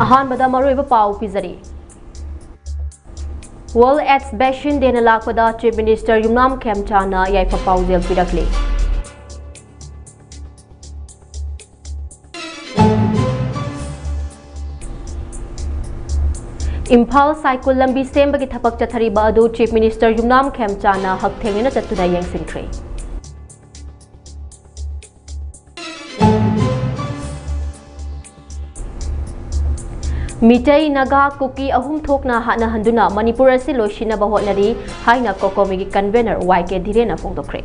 अहानबदा मरुइबा पाउ पिजरी world exhibition देना लाखपदा चीफ मिनिस्टर युमनाम खेमचाना याइफा पाउजेल पिरकले इम्फाल साइकिल लंबी सेंबगी थपक चथरीबा अदु चीफ मिनिस्टर युमनाम खेमचाना हकथेंगेना चतुना येंगसिंख्रे मिटई नगा कुकी अहुम थोकना हाना हंदुना मणिपुर असि लोइसिनबा होटनरी हाइना कोकोमिगी कन्वेनर वाईके धीरेना फोंदोखरे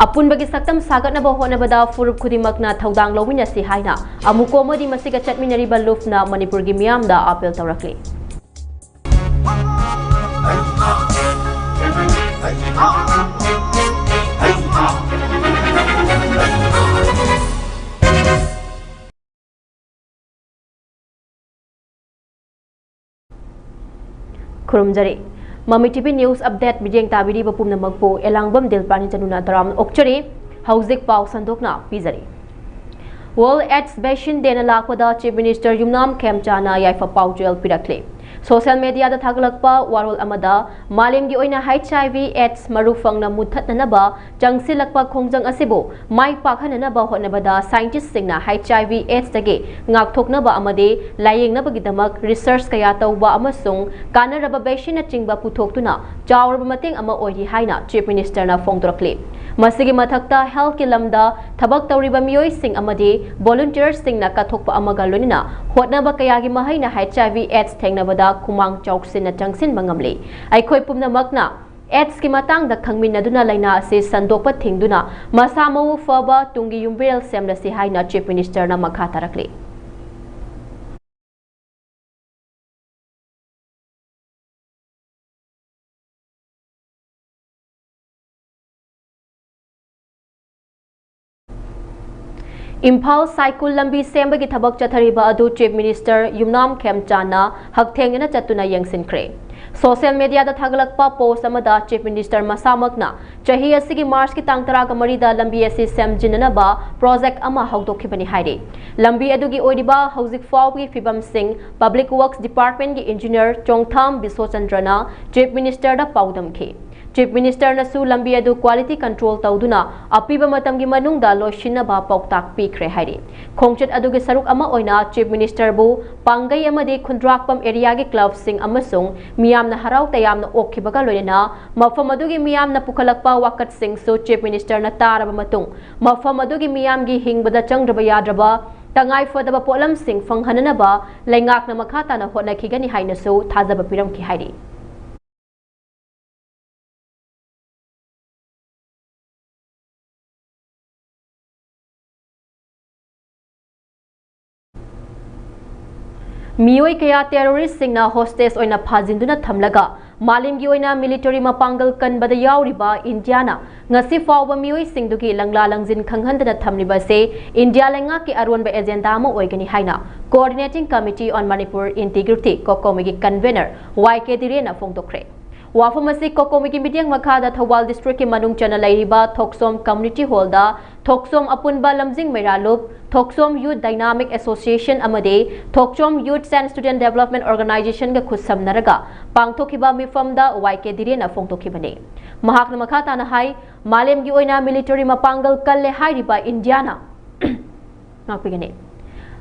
अपुनबगी सक्तम सागतनबा होटनबदा फुरुप खुदिमकना थौदांग लौमिनसि हाइना अमुकोमोदी मसिगा चटमिनरिबा लुफ्ना मणिपुरगी मियामदा अपील तौरखले खुरुमजरे ममी टीवी न्यूज अपडेट मिजेंग ताबिरी बपुमनमकपो एलांगबम दिलपानी चनुना तराम ओक्चरे हौजिक पाउ संदोकना पिजरे वर्ल्ड एक्सबिशन देना लाखपदा चीफ मिनिस्टर युमनाम खेमचाना याइफा पाउजेल पिरकले सोशल मीडिया दा थागलकपा वारोल अमदा मालेमगी ओइना HIV एड्स मरुफंगना मुथतनबा चंगसिलकपा खोंजंग असिबो माइ पाखननबा होनबदा साइंटिस्ट सिंगना HIV एड्स तगे ngakthoknaba amade layengnabagidamak research kaya tawba amasung kanaraba vaccine chingba puthoktuna chawraba mateng ama oiri haina chief minister na phongdrakle masigi mathakta health ki lamda thabak tawriba miyoi sing amade volunteers singna kathokpa amaga lonina hotnaba kaya gi mahaina HIV AIDS thengnabada kumang chawksina changsin bangamle aikhoi pumnamakna AIDS ki matang da khangminaduna laina ase sandokpa thingduna masamaw faba tungi yumbirel semlasi haina chief minister na makha tarakle Imphal cycle लंबी सेंबगी थबक चथरीबा अदु chief minister Yumnam खेमचाना हकथेंगना चतुना येंगसिनख्रे social media दा थागलकपा पोस्ट अमदा चीफ मिनिस्टर मसामकना चाही असिगी मार्च की तांग तराग मरीदा लंबी असि सेमजिननबा प्रोजेक्ट अमा हौदोखिबनि हाइरे लंबी अदुगी ओइदिबा हौजिक फावगी फिबम सिंह पब्लिक वर्क्स डिपार्टमेंट की इंजीनियर चोंगथाम बिसोचंद्रना चीफ मिनिस्टर दा पाउदमखे चीफ मिनिस्टर नसु लंबी अदु क्वालिटी कंट्रोल तौदुना अपीबा मतमगी मनुंगदा लोइसिनबा पौताक पीखरे हाइरे खोंगचत अदुगे सरुक अमा ओइना चीफ मिनिस्टर बु पांगई अमदे खुंद्राकपम एरिया के क्लब सिंह अमसुंग मियामना हराव तयामना ओखिबगा लोइना मफम अदुगे मियामना पुखलकपा वाकत सिंह सु चीफ मिनिस्टर न तारबा मतुंग मफम अदुगे मियामगी हिंगबदा चंगद्रबा याद्रबा तंगाई फदबा पोलम सिंह फंगहननबा लैंगाकना मखा ताना होटनाखिगनि हाइनसु थाजबा पिरमखि हाइरे मियोई कया टेररिस्ट सिंगना होस्टेस ओइना फाजिंदुना थमलगा मालिमगी ओइना मिलिटरी मपांगल कनबदा यावरिबा इंडियाना ngasi फावबा मियोई सिंगदुगी लंगला लंजिन खंगहंदना थमलिबा से इंडिया लेंगा के अरुनबा एजेंडा म ओइगनि हाइना coordinating committee on Manipur integrity कोकोमिगी कन्वेनर वाईके दिरेना फोंदोखरे वाफमसी कोकोमिगी मीटिंग मखादा थौबाल डिस्ट्रिक्ट के मनुंग चना लैरिबा थोक्सोम कम्युनिटी हॉलदा थोक्सोम अपुनबा लमजिंग मेरालुप थोक्सोम यूथ डायनामिक एसोसिएशन अमदे Thoksom youth and student development organisation गा खुसमनरगा पांगथोखिबा मिफमदा वाईके दिरेना फोंदोखिबने महाकना मखा ताना हाई मालेमगी ओइना मिलिटरी मपांगल कल्ले हाइरिबा इंडियाना नापिगने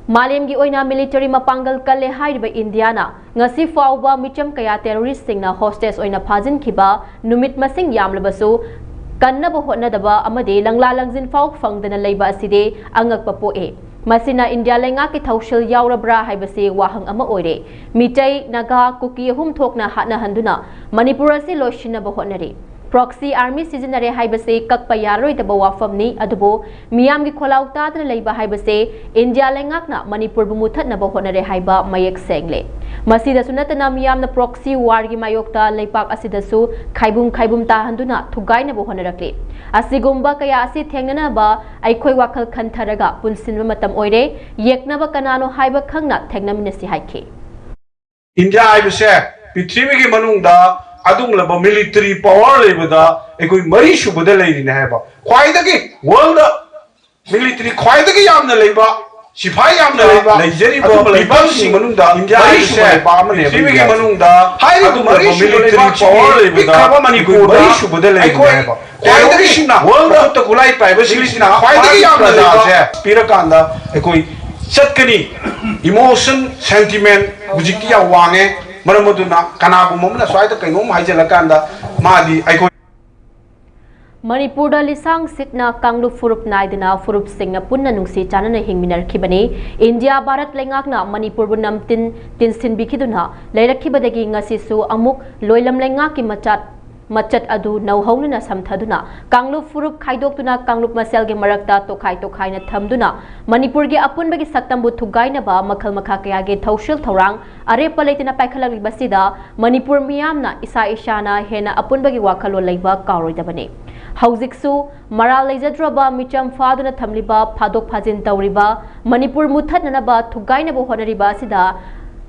मालेमगी ओइना मिलिटरी मपांगल कल्ले हाइरिबा इंडियाना ngasi फावबा मिचम कया टेररिस्ट सिंगना होस्टेस ओइना फाजिनखिबा नुमित मसिंग यामलबसु कन्नब होटनदबा अमदे लंगला लंजिन फाव फंगदना लैबा असिदे अंगकपा पोए मसिना इंडिया लेंगा के थौशल यावरब्रा हाइबसे वाहंग अमा ओइरे मिटै नगा कुकी हुम थोकना हाना हंदुना मणिपुर असि लोइसिनबा होटनरे प्रॉक्सी आर्मी सिजनरे हाइबसे ककपा यारोइदबा वाफमनी अदुबो मियामगी खोलाव तादना लैबा हाइबसे इंडिया लेंगाकना मणिपुर बु मुथतनबा होटनरे हाइबा मयेक सेंगले मसीदसु नतना मियामना प्रॉक्सी वारगी मायोक्ता लेपाक असिदसु खाइबुम ताहंदुना थुगाइनबा होनरकले असिगुम्बा कया असि थेंगनबा आइखोय वाखल खंथरगा पुनसिनबा मतम ओइरे येकनबा कनानो हाइबा खंगना थेंगनमिनसि हाइखे इंडिया हाइबसे पृथ्वीगी मनुंगदा अदुंगलबा मिलिटरी पावर लेबदा एकोई मरी सुबदा लेरिने हैबा ख्वाइदगी world military khwaidagi yamna leiba sipai yamna leiba leijeriba people manungda India se prithivi manungda hairu military power leiba khaba manipur subada leiba khwaidagi sina world ta kulai paiba sina khwaidagi yamna leiba se pirakanda ekoi chatkani emotion sentiment hujiki ya wange maramaduna kanabu momna swaida kaingom haijalakanda madi ekoi Manipur da lisang sitna Kanglup Furup naidina Furup Singna punna nungsi chanana hingminar kibani India Bharat lengakna Manipur bunam tinsin bikiduna leirakibadagi ngasisu amuk loilam lengaki machat adu nauhaununa samthaduna Kanglup Furup khaidoktuna Kanglup maselge marakta tokhai na thamduna Manipur ge apunbagi saktambu thugaina ba makhal makha kaya ge thaushil thaurang are palaitina paikhalak basida Manipur miyamna isa ishana hena apunbagi wakhalo leiba kauroidabani Hauziksu Maral Lejadraba Micham Faduna Tamliba Padok Pajin Tauriba Manipur Muthatnaba Thugainabo Honariba Sida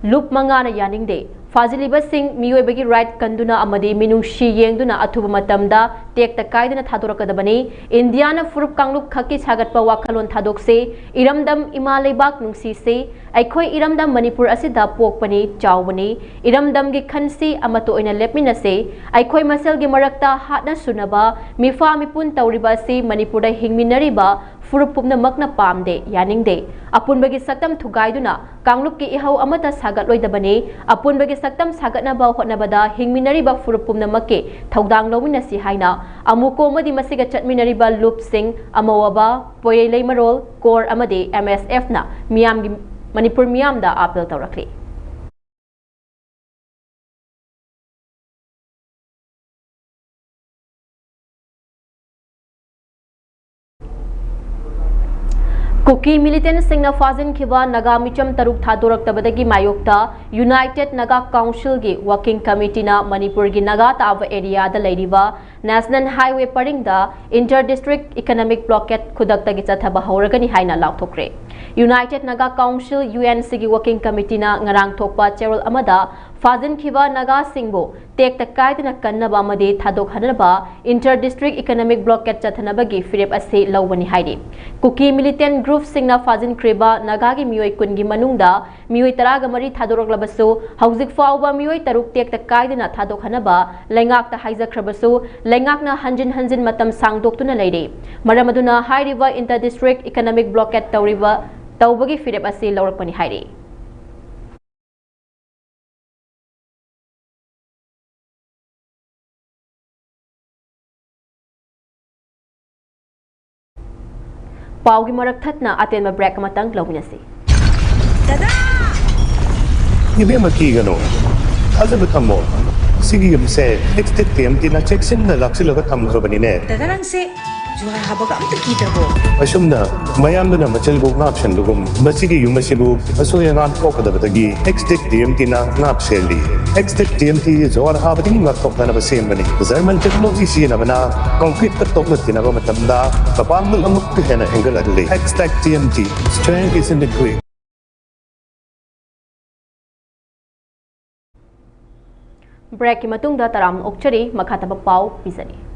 Lup Mangana Yaningde Faziliba Singh Miyoibagi Right Kanduna Amadi Minungshi Yengduna Atuba Matamda Tekta Kaidana Thadorakadabani Indiana Furup Kanglup Khaki Sagatpa Wakalon Thadokse Iramdam Imalebak Nungsi se Aikoi Iramdam Manipur Asida Pokpani Chawbani Iramdam gi Khansi Amato Ina Lepmina se Aikoi Masel gi Marakta Hatna Sunaba Mifa Mipun Tauriba se Manipur da Hingminariba Furup Pumna Makna Pamde Yaningde Apunbagi Saktam Thugaiduna Kanglup ki Ihau Amata Sagatloidabani Apunbagi Saktam Sagatnaba Hotnabada Hingminariba Furup Pumna Make Thaudang Lowina si Haina Amuko Madi Masiga Chatminariba Lup Singh Amawaba Poyelei Marol Kor Amade MSF na Miyam gi Manipur Miyam da apel taurakli Kuki militant singna fazin khiba naga micham taruk thadorak tabadagi mayokta United Naga Council gi working committee na Manipur gi naga tava area da leiriba National Highway paring da inter district economic blockade khudakta gi chathaba hauragani haina lauthokre United Naga Council UNC gi working committee na ngarang thokpa cherol amada fazin khiba naga singbo tekta kaidina kannaba amade thadok hanaba inter district economic blockade chathanaba gi firep ase lawani haidi Kuki militant group singna fazin kriba naga gi miyoi kungi manungda miyoi taraga mari thadorok labasu hauzik fawba miyoi taruk tekta kaidina thadok hanaba lengak ta haizakhrabasu lengakna hanjin matam sangdoktuna leire maramaduna hairiba inter district economic blockade tawbagi firep ase lawrakpani hairi Paugi marak thatna aten ma break matang lawinasi Dada Ibe makigano Azab thamo Sigi yumse next time tina checksin na laksilaga thamgrabani ne Dada lang se Juha habaga amta kitabo Asumna mayam na machalbo ngapshan dugum masigi yumasibu asoyangan kokadabagi next time tina ngapseli next time ti jawar habati ngakok na basembani Zermal technology sina bana concrete katok na tinaba matamda kapang amuk hena engaladli #TMT strength is in the quick Break matungda taram okchari makhataba pau pisani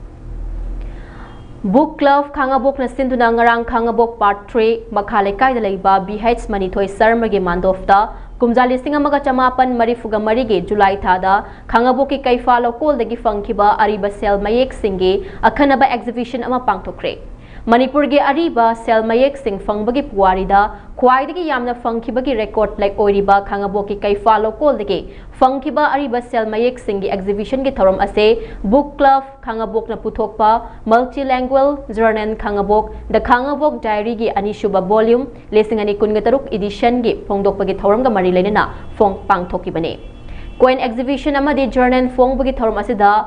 Book Club Khangabok na sinduna ngarang Khangabok Part 3 Makhale kai dalaiba BH Manithoi Sarmage Mandofta Kumjali singa maga chamapan marifuga marige July thada Khangabok ki kaifa lokol dagi fangkiba ariba sel mayek singe akhanaba exhibition ama pangthokre Manipur ge ariba sel mayek sing fangbagi puarida khwaidagi yamna fangkibagi record like oiriba Khangabok ki kaifa lokol dagi fangkiba ariba sel mayek singi exhibition ge thorom ase Book Club Khangabok na puthokpa multilingual journal Khangabok the Khangabok diary gi anishuba volume lesingani kungataruk edition gi phongdokpagi thorom ga mari lenena phong pangthokibane coin exhibition amadi journal phongbagi thorom asida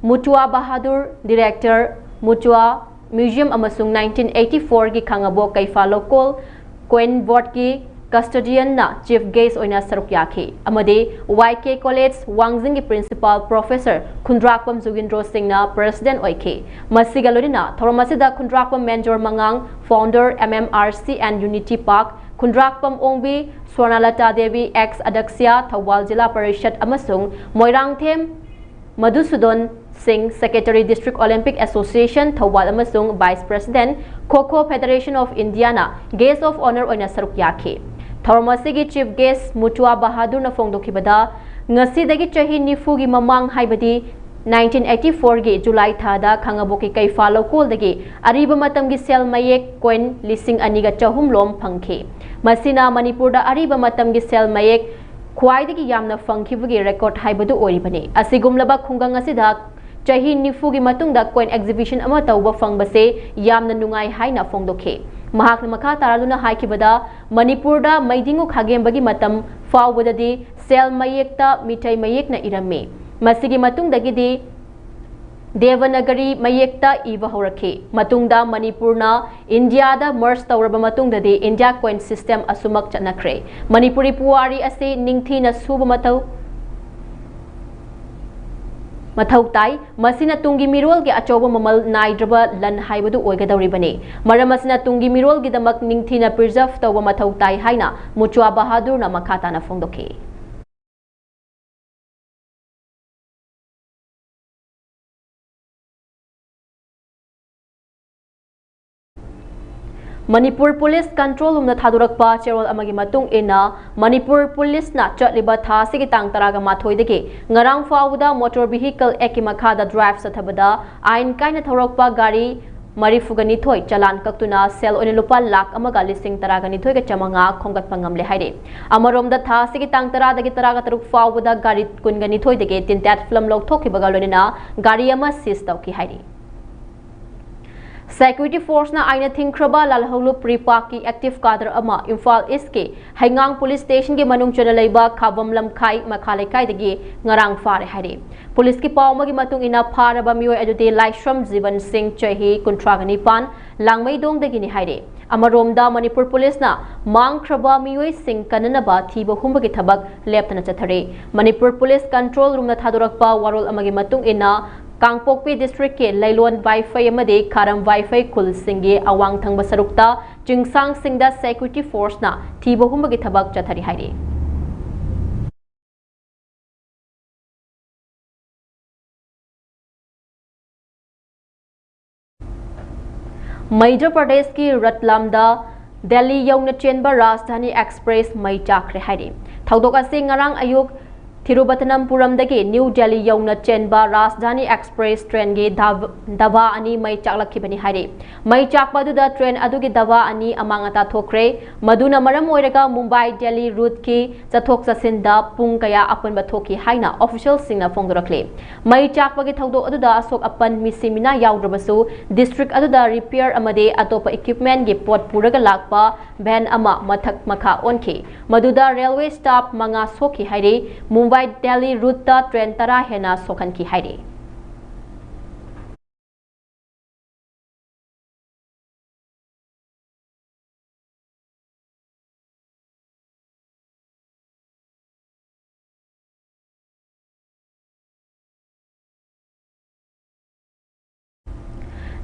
Mutua Bahadur director Mutua Museum amasung 1984 gi Khangabok kaifa lokol coin board ki custodian na chief guest oina saruk yakhi amade YK College Wangjing gi principal professor Khundrakpam Jugindro Singh na president oike masigalorina thoromasida Khundrakpam Manjor Mangang founder MMRC and Unity Park Khundrakpam Ongbi Swarnalata Devi ex Adaksya Thawal Jila Parishad amasung Moirangthem Madhusudon Singh, Secretary District Olympic Association Thawal amasung Vice President Kho Federation of India na Guest of Honor oina saruk yakhe. Thawram asigi Chief Guest Mutua Bahadur na fongdokhibada ngasidagi chahi nifu gi mamang haibadi 1984 gi July thada Khangaboki Kaifa Lokol dagi ariba matam gi sel mayek coin lising aniga chahum lom phangkhe. Masina Manipur da ariba matam gi sel mayek khwaidagi yamna phangkhibagi record haibadu oribane. Asigumlaba khungang asida chahi nifu gi matungda coin exhibition ama tawba fangbase yamna nungai haina fongdokhe. Mahakna makha taraduna haikibada Manipurda maidingu khagembagi matam fawbadadi sel mayekta mitai mayekna irame. Masigi matungdagidi Devanagari mayekta iba horakhe. Matungda Manipurna India da merge tawraba matungdadi India coin system asumak chanakre. Manipuri puwari ase ningthi na suba Mathau tai masina tungi mirol ge achoba mamal naidraba lan haibadu oigadawribane. Maram asina tungi mirol gi damak ningthina preserve tawba mathau tai haina Mutua Bahadur na makata na fongdokhe. Manipur Police Control Room na Thadurakpa Cherol amagi matung ina Manipur Police na chatliba tha sigi tang taraga mathoi dege ngarang fawda Motor Vehicle Act makada drive sathabada ain kaina thorokpa gari marifugani thoi chalan kaktuna sel oni lupa lakh amaga lising taragani thoi ga chamanga khongat pangamle haire amarom da tha sigi tang tara dagi taraga taruk fawda gari kungani thoi dege tintat film lok thokhibaga lonina gari ama seize tawki haire. Security Force na aina thingkraba lalholu pripaki active cadre ama Imphal East ke Haingang Police Station ke manung chana leiba khabam lamkhai makhalaikai dagi ngarang fare haire. Police ki pawma gi matung ina pharaba mioi adude Laishram Jivan Singh chahi kuntragani pan langmai dong dagi ni haire. Amaromda Manipur Police na mangkraba mioi sing kananaba thiba humba gi thabak leptana chathare. Manipur Police Control Room na thadurakpa warol amagi matung ina Kangpokpi District ke Lailon Wi-Fi amade Karam Wi-Fi Kul Singge Awang Thangba Sarukta Jingsang Singda Security Force na thiba humbagi thabak chathari haire. Madhya Pradesh ki Ratlamda Delhi yauna chenba Rajdhani Express mai chakre haire. Thaudok ase ngarang ayuk Thiruvatanapuram dagi New Delhi yauna chenba Rajdhani Express train ge daba ani mai chaklakibani haire. Mai chakpaduda train adugi daba ani amangata thokre maduna maram oiraga Mumbai Delhi route ki chathok chasinda pung kaya apanba thoki haina official singna fongdorakle. Mai chakpagi thaudo aduda asok apan misimina yaudrabasu district aduda repair amade atopa equipment ge pot puraga lakpa van ama mathak makha onke. Maduda railway stop manga soki haire. Mumbai Delhi route ta train tara hena sokhan ki haire.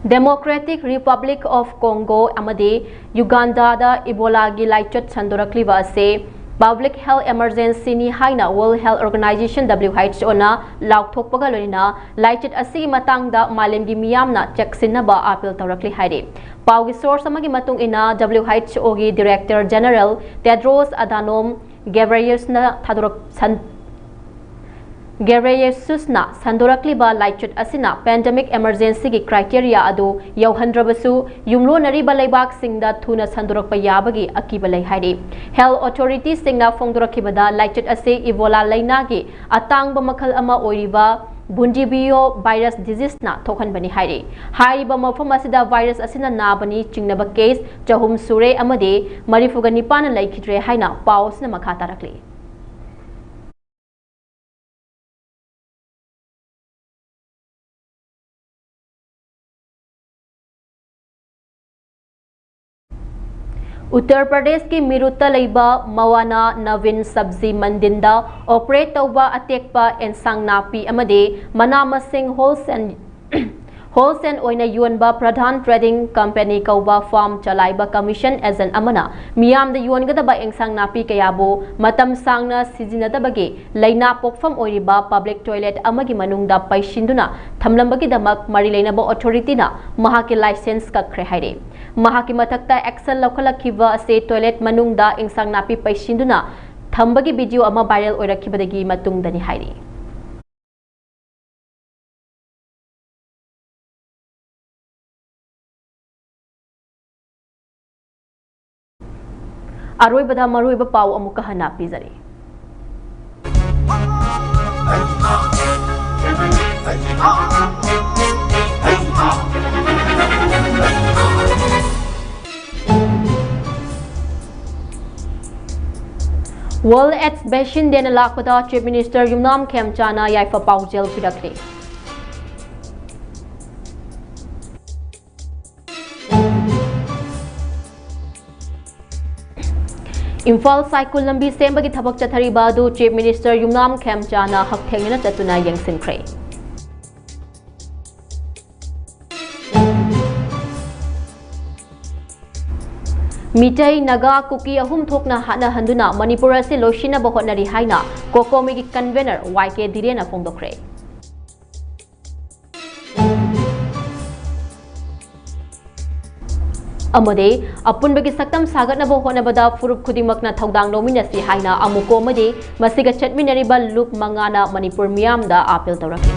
Democratic Republic of Congo amade Uganda da Ebola gi laichat sandorakliba ase Public Health Emergency ni haina World Health Organization WHO na laukthokpaga loina laichet asigi matangda malemgi miyamna cheksinaba appeal tawrakli haire. Paugi source amagi matung ina WHO gi Director General Tedros Adhanom Ghebreyesus na sandorakliba laichet asina pandemic emergency gi criteria adu yauhandrabasu yumlo nariba leibak singda thuna sandorakpa yabagi akiba lei haire. Health authorities singna fongdorakibada laichet ase Ebola laina gi atangba makhal ama oiriba Bundibio virus disease na thokhanbani haire. Hariba mafam asida virus asina nabani chingnaba case chahum sure amade marifugani pana laikhidre haina paus na makhata rakle. Uttar Pradesh ki Miruta leiba Mawana Navin Sabzi Mandinda operate tauba atekpa ensang napi amade manamasing wholesale oina yuanba Pradhan Trading Company kauba farm chalaiba commission agent amana miyam da yuangada ba engsang napi kayabu matam sangna sizinadabagi laina pokfam oiriba public toilet amagi manungda paisinduna thamlambagi damak mari lainaba authority na mahaki license kakre haire mahaki mathakta action laukhalakhiba ase toilet manungda engsang napi paisinduna thambagi video ama viral oirakhibadagi matungdani haire Aroibada maruiba pau amuka hana pizari. World Exhibition Day na lakpada Chief Minister Yumnam Khemchana yaifa pau jail pirakre. Imphal cycle lambi sembagi thabak chathariba adu Chief Minister Yumnam Khemchana hakthengna chatuna yengsinkhre. Mitai Naga Kuki ahum thokna hana handuna Manipura se loshina ba hotnari haina Kokomi gi convener YK Direna phongdokre. Amade apunbagi saktam sagatnaba honabada furup khudimakna thaudang nominasi haina amuko amade masiga chatminariba loop mangana Manipur miyamda appeal tawrakli.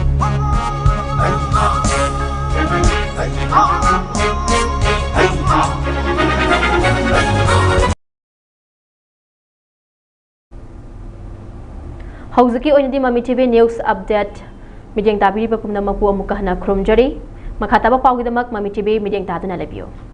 Hauzaki oinadi MAMI news update mideng tabiri pumnamaku amuka hana kromjari makhataba pawgidamak MAMI mideng taduna lebiyo.